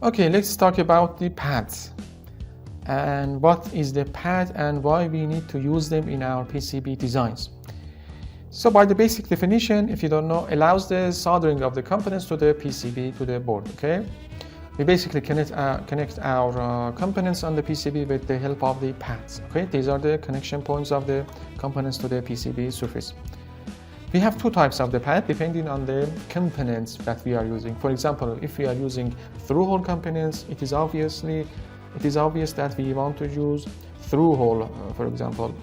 Okay, let's talk about the pads and what is the pad and why we need to use them in our PCB designs. So by the basic definition, if you don't know, allows the soldering of the components to the PCB, to the board, okay? We basically connect our components on the PCB with the help of the pads, okay? These are the connection points of the components to the PCB surface. We have two types of the pad depending on the components that we are using. For example, if we are using through-hole components, it is obvious that we want to use through-hole, for example,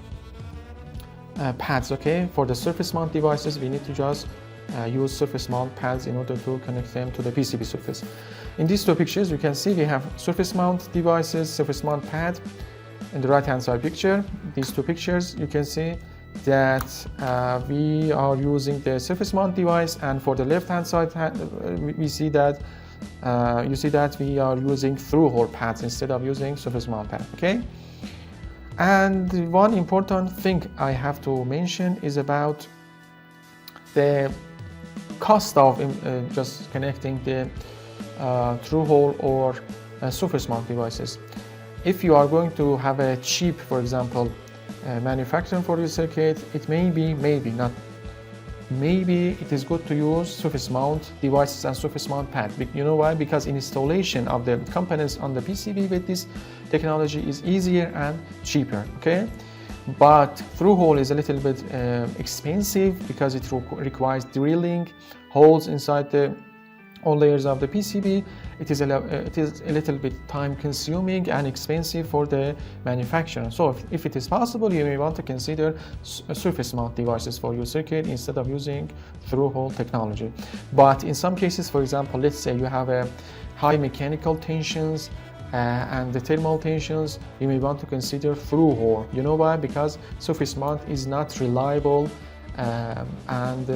pads, okay? For the surface mount devices, we need to just use surface mount pads in order to connect them to the PCB surface. In these two pictures, you can see we have surface mount devices, surface mount pad. In the right-hand side picture, these two pictures, you can see that we are using the surface mount device, and for the left-hand side, we see that you see that we are using through-hole pads instead of using surface mount pad, okay? And one important thing I have to mention is about the cost of just connecting the through-hole or surface mount devices. If you are going to have a cheap, for example, manufacturing for your circuit, it maybe it is good to use surface mount devices and surface mount pad. You know why? Because installation of the components on the PCB with this technology is easier and cheaper, okay? But through-hole is a little bit expensive because it requires drilling holes inside all layers of the PCB. It is a little bit time consuming and expensive for the manufacturer. So if it is possible, you may want to consider surface mount devices for your circuit instead of using through-hole technology. But in some cases, for example, let's say you have a high mechanical tensions and the thermal tensions, you may want to consider through-hole. You know why? Because surface mount is not reliable and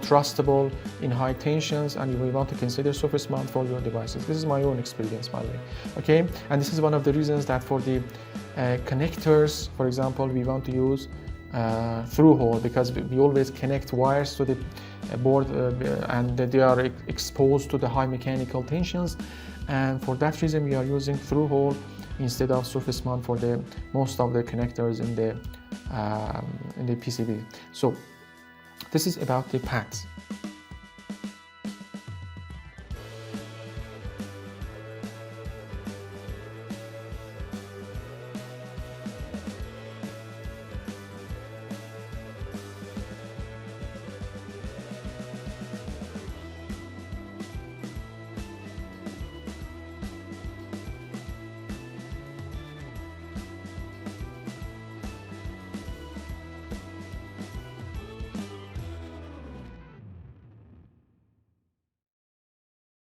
trustable in high tensions, and you will want to consider surface mount for your devices. This is my own experience, by the way, okay? And this is one of the reasons that for the connectors, for example, we want to use through-hole, because we always connect wires to the board and they are exposed to the high mechanical tensions, and for that reason we are using through-hole instead of surface mount for the most of the connectors in the PCB. So this is about the pads.